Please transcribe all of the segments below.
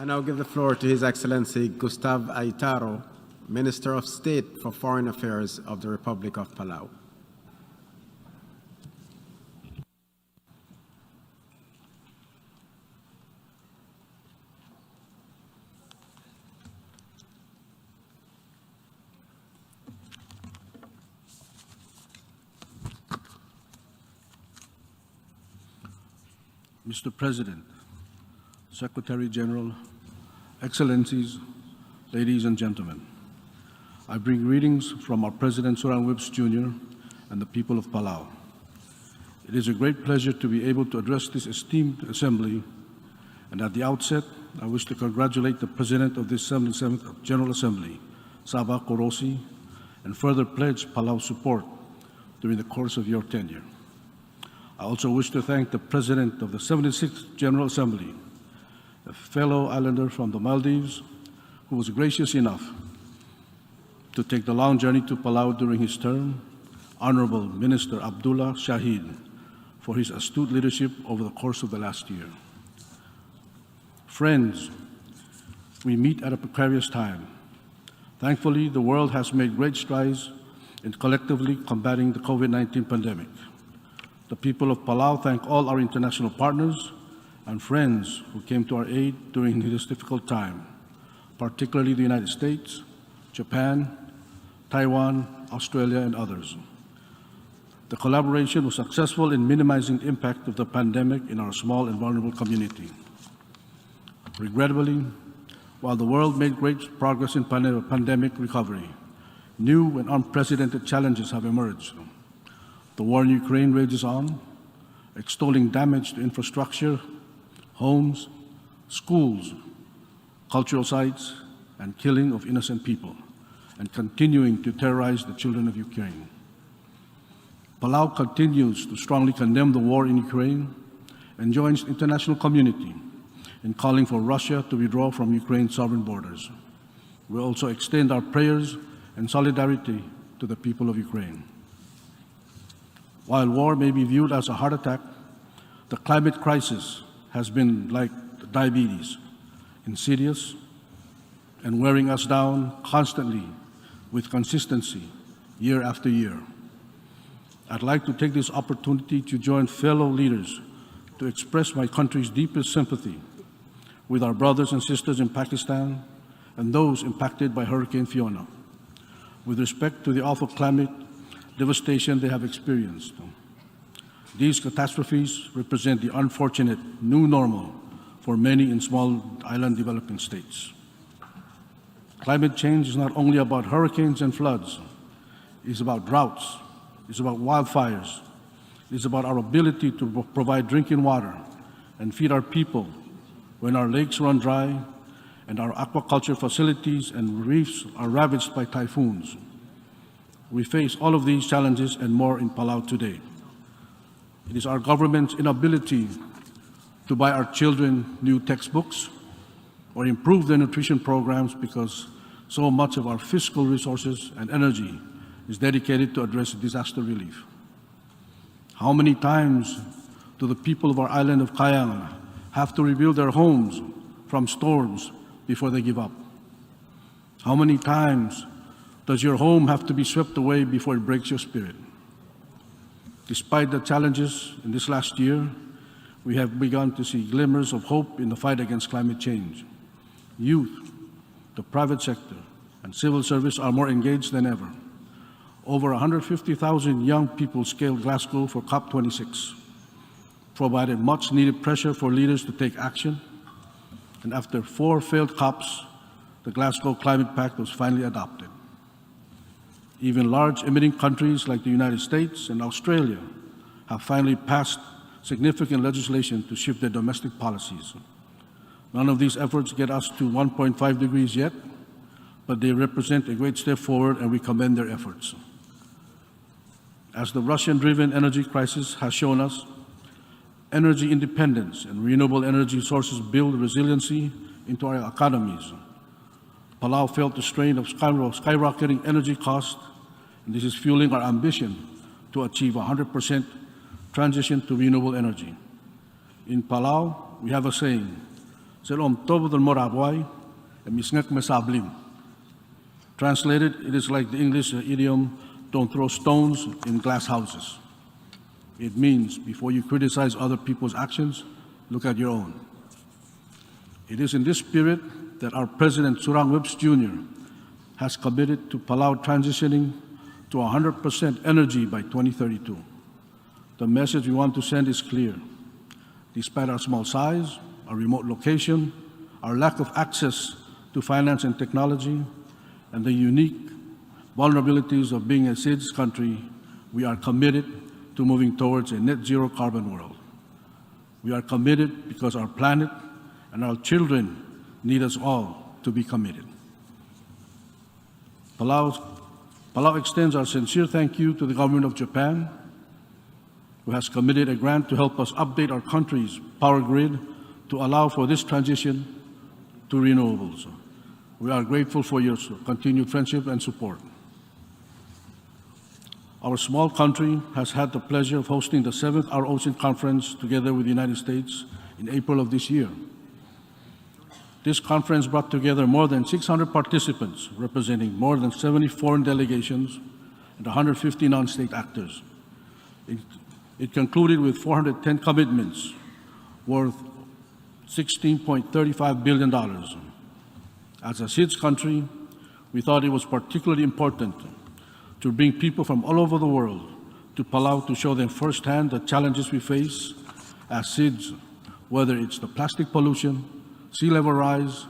I now give the floor to His Excellency Gustav Aitaro, Minister of State for Foreign Affairs of the Republic of Palau. Mr. President, Secretary General, Excellencies, ladies and gentlemen, I bring greetings from our President Soran Whips Jr. and the people of Palau. It is a great pleasure to be able to address this esteemed assembly, and at the outset, I wish to congratulate the President of this 77th General Assembly, Sabah Korosi, and further pledge Palau support during the course of your tenure. I also wish to thank the President of the 76th General Assembly, a fellow islander from the Maldives, who was gracious enough to take the long journey to Palau during his term, Honorable Minister Abdullah Shahid, for his astute leadership over the course of the last year. Friends, we meet at a precarious time. Thankfully, the world has made great strides in collectively combating the COVID-19 pandemic. The people of Palau thank all our international partners and friends who came to our aid during this difficult time, particularly the United States, Japan, Taiwan, Australia, and others. The collaboration was successful in minimizing the impact of the pandemic in our small and vulnerable community. Regrettably, while the world made great progress in pandemic recovery, new and unprecedented challenges have emerged. The war in Ukraine rages on, extolling damage to infrastructure, homes, schools, cultural sites, and killing of innocent people, and continuing to terrorize the children of Ukraine. Palau continues to strongly condemn the war in Ukraine and joins the international community in calling for Russia to withdraw from Ukraine's sovereign borders. We also extend our prayers and solidarity to the people of Ukraine. While war may be viewed as a heart attack, the climate crisis has been like diabetes, insidious and wearing us down constantly with consistency year after year. I'd like to take this opportunity to join fellow leaders to express my country's deepest sympathy with our brothers and sisters in Pakistan and those impacted by Hurricane Fiona, with respect to the awful climate devastation they have experienced. These catastrophes represent the unfortunate new normal for many in small island developing states. Climate change is not only about hurricanes and floods, it's about droughts, it's about wildfires, it's about our ability to provide drinking water and feed our people when our lakes run dry and our aquaculture facilities and reefs are ravaged by typhoons. We face all of these challenges and more in Palau today. It is our government's inability to buy our children new textbooks or improve their nutrition programs because so much of our fiscal resources and energy is dedicated to address disaster relief. How many times do the people of our island of Kayang have to rebuild their homes from storms before they give up? How many times does your home have to be swept away before it breaks your spirit? Despite the challenges in this last year, we have begun to see glimmers of hope in the fight against climate change. Youth, the private sector, and civil service are more engaged than ever. Over 150,000 young people scaled Glasgow for COP26, provided much needed pressure for leaders to take action, and after 4 failed COPs, the Glasgow Climate Pact was finally adopted. Even large emitting countries like the United States and Australia have finally passed significant legislation to shift their domestic policies. None of these efforts get us to 1.5 degrees yet, but they represent a great step forward and we commend their efforts. As the Russian-driven energy crisis has shown us, energy independence and renewable energy sources build resiliency into our economies. Palau felt the strain of skyrocketing energy costs, and this is fueling our ambition to achieve 100% transition to renewable energy. In Palau, we have a saying, selom tobo del morabuay, and misngek mesablim. Translated, it is like the English idiom, don't throw stones in glass houses. It means, before you criticize other people's actions, look at your own. It is in this spirit that our President Surang Whips Jr. has committed to Palau transitioning to 100% energy by 2032. The message we want to send is clear. Despite our small size, our remote location, our lack of access to finance and technology, and the unique vulnerabilities of being a SIDS country, we are committed to moving towards a net zero carbon world. We are committed because our planet and our children need us all to be committed. Palau extends our sincere thank you to the government of Japan, who has committed a grant to help us update our country's power grid to allow for this transition to renewables. We are grateful for your continued friendship and support. Our small country has had the pleasure of hosting the 7th Our Ocean Conference together with the United States in April of this year. This conference brought together more than 600 participants representing more than 70 foreign delegations and 150 non-state actors. It concluded with 410 commitments worth $16.35 billion. As a SIDS country, we thought it was particularly important to bring people from all over the world to Palau to show them firsthand the challenges we face as SIDS, whether it's the plastic pollution, sea level rise,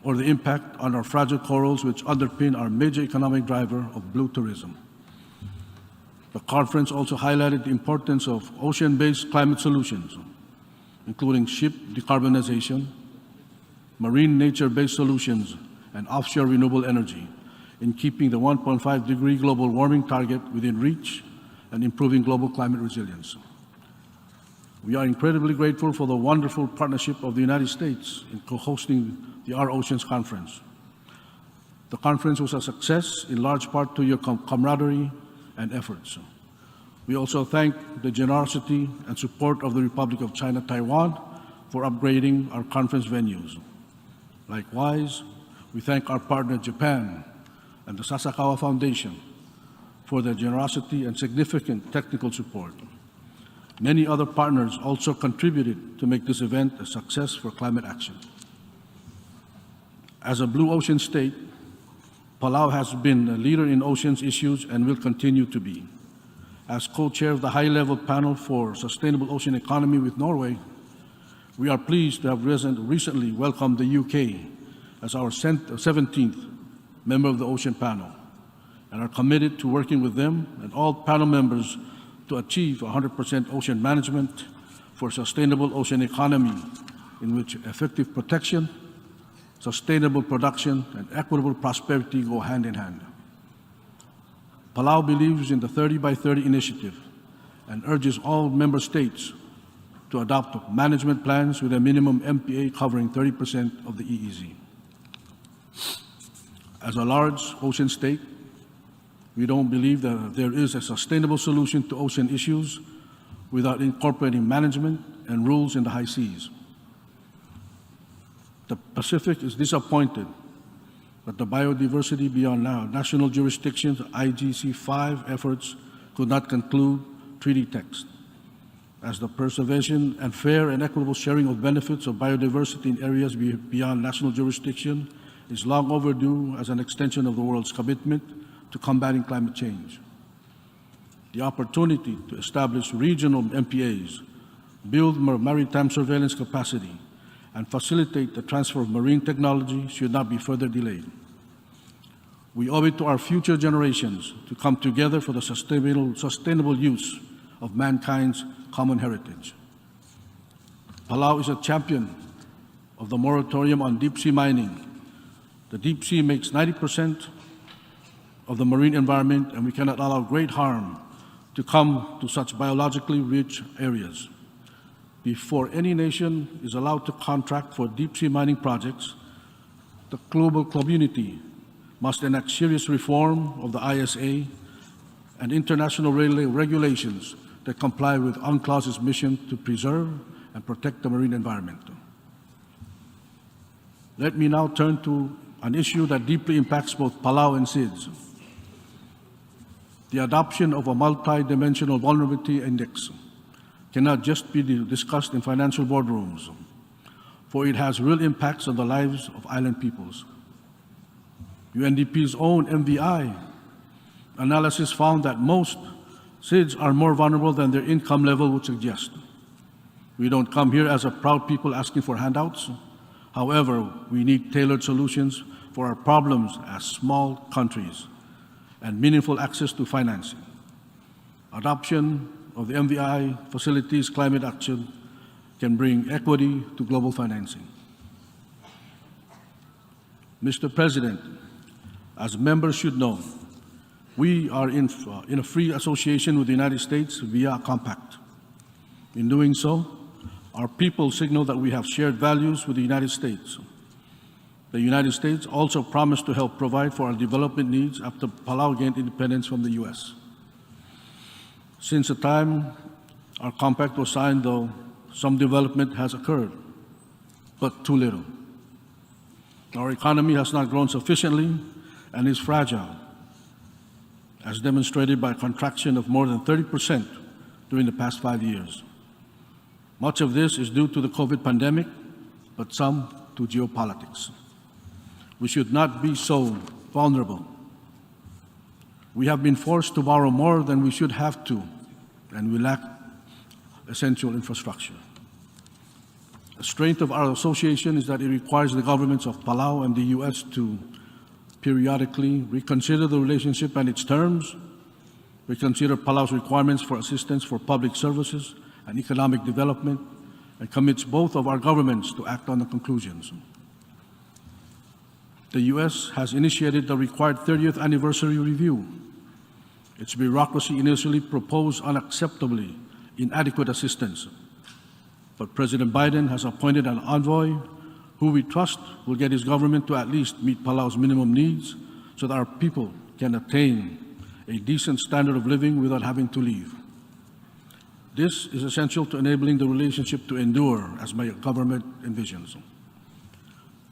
or the impact on our fragile corals which underpin our major economic driver of blue tourism. The conference also highlighted the importance of ocean-based climate solutions, including ship decarbonization, marine nature-based solutions, and offshore renewable energy, in keeping the 1.5-degree global warming target within reach and improving global climate resilience. We are incredibly grateful for the wonderful partnership of the United States in co-hosting the Our Oceans Conference. The conference was a success in large part to your camaraderie and efforts. We also thank the generosity and support of the Republic of China, Taiwan for upgrading our conference venues. Likewise, we thank our partner Japan and the Sasakawa Foundation for their generosity and significant technical support. Many other partners also contributed to make this event a success for climate action. As a blue ocean state, Palau has been a leader in oceans issues and will continue to be. As co-chair of the high-level panel for sustainable ocean economy with Norway, we are pleased to have recently welcomed the UK as our 17th member of the Ocean Panel, and are committed to working with them and all panel members to achieve 100% ocean management for sustainable ocean economy in which effective protection, sustainable production, and equitable prosperity go hand in hand. Palau believes in the 30 by 30 initiative and urges all member states to adopt management plans with a minimum MPA covering 30% of the EEZ. As a large ocean state, we don't believe that there is a sustainable solution to ocean issues without incorporating management and rules in the high seas. The Pacific is disappointed that the biodiversity beyond national jurisdictions, IGC 5 efforts could not conclude treaty text, as the preservation and fair and equitable sharing of benefits of biodiversity in areas beyond national jurisdiction is long overdue as an extension of the world's commitment to combating climate change. The opportunity to establish regional MPAs, build maritime surveillance capacity, and facilitate the transfer of marine technology should not be further delayed. We owe it to our future generations to come together for the sustainable use of mankind's common heritage. Palau is a champion of the moratorium on deep-sea mining. The deep sea makes 90% of the marine environment, and we cannot allow great harm to come to such biologically rich areas. Before any nation is allowed to contract for deep-sea mining projects, the global community must enact serious reform of the ISA and international regulations that comply with UNCLOS's mission to preserve and protect the marine environment. Let me now turn to an issue that deeply impacts both Palau and SIDS. The adoption of a multi-dimensional vulnerability index cannot just be discussed in financial boardrooms, for it has real impacts on the lives of island peoples. UNDP's own MVI analysis found that most SIDS are more vulnerable than their income level would suggest. We don't come here as a proud people asking for handouts. However, we need tailored solutions for our problems as small countries and meaningful access to financing. Adoption of the MVI facilities climate action can bring equity to global financing. Mr. President, as members should know, we are in a free association with the United States via a compact. In doing so, our people signal that we have shared values with the United States. The United States also promised to help provide for our development needs after Palau gained independence from the U.S. Since the time our compact was signed, though, some development has occurred, but too little. Our economy has not grown sufficiently and is fragile, as demonstrated by a contraction of more than 30% during the past 5 years. Much of this is due to the COVID pandemic, but some to geopolitics. We should not be so vulnerable. We have been forced to borrow more than we should have to, and we lack essential infrastructure. The strength of our association is that it requires the governments of Palau and the U.S. to periodically reconsider the relationship and its terms, reconsider Palau's requirements for assistance for public services and economic development, and commits both of our governments to act on the conclusions. The U.S. has initiated the required 30th anniversary review. Its bureaucracy initially proposed unacceptably inadequate assistance, but President Biden has appointed an envoy who we trust will get his government to at least meet Palau's minimum needs so that our people can attain a decent standard of living without having to leave. This is essential to enabling the relationship to endure as my government envisions.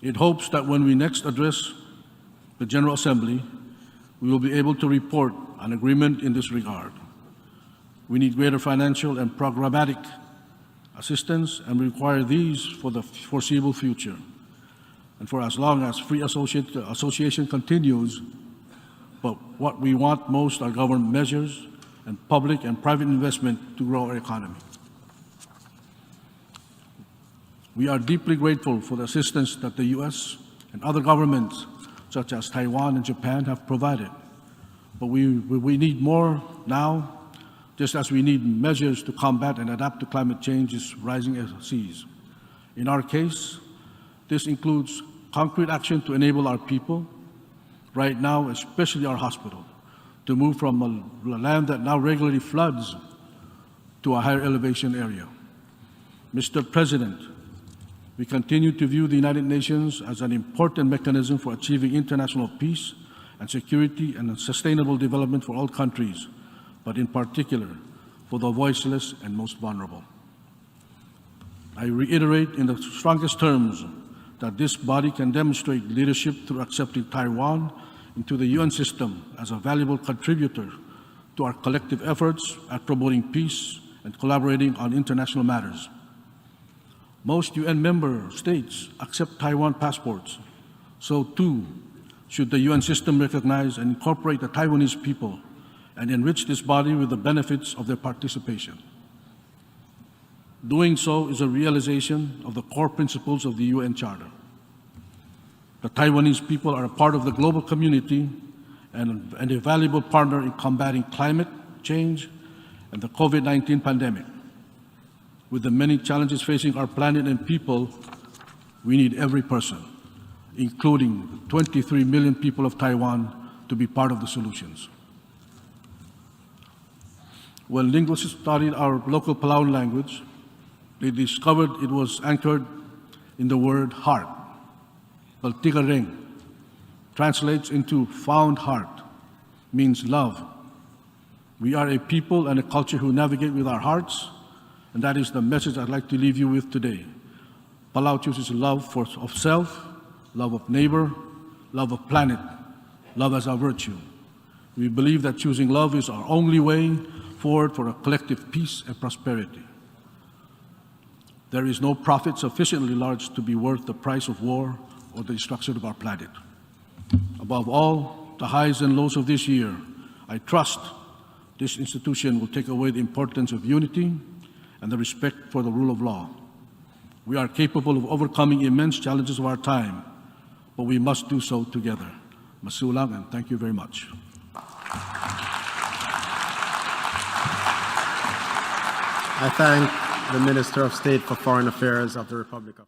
It hopes that when we next address the General Assembly, we will be able to report an agreement in this regard. We need greater financial and programmatic assistance and require these for the foreseeable future. And for as long as free association continues, but what we want most are government measures and public and private investment to grow our economy. We are deeply grateful for the assistance that the U.S. and other governments, such as Taiwan and Japan, have provided. But we need more now, just as we need measures to combat and adapt to climate change's rising seas. In our case, this includes concrete action to enable our people, right now, especially our hospital, to move from a land that now regularly floods to a higher elevation area. Mr. President, we continue to view the United Nations as an important mechanism for achieving international peace and security and sustainable development for all countries, but in particular for the voiceless and most vulnerable. I reiterate in the strongest terms that this body can demonstrate leadership through accepting Taiwan into the UN system as a valuable contributor to our collective efforts at promoting peace and collaborating on international matters. Most UN member states accept Taiwan passports, so too should the UN system recognize and incorporate the Taiwanese people and enrich this body with the benefits of their participation. Doing so is a realization of the core principles of the UN Charter. The Taiwanese people are a part of the global community and a valuable partner in combating climate change and the COVID-19 pandemic. With the many challenges facing our planet and people, we need every person, including the 23 million people of Taiwan, to be part of the solutions. When linguists studied our local Palau language, they discovered it was anchored in the word heart. Baltigareng translates into found heart, means love. We are a people and a culture who navigate with our hearts, and that is the message I'd like to leave you with today. Palau chooses love of self, love of neighbor, love of planet, love as our virtue. We believe that choosing love is our only way forward for a collective peace and prosperity. There is no profit sufficiently large to be worth the price of war or the destruction of our planet. Above all, the highs and lows of this year, I trust this institution will take away the importance of unity and the respect for the rule of law. We are capable of overcoming immense challenges of our time, but we must do so together. Masulang, and thank you very much. I thank the Minister of State for Foreign Affairs of the Republic of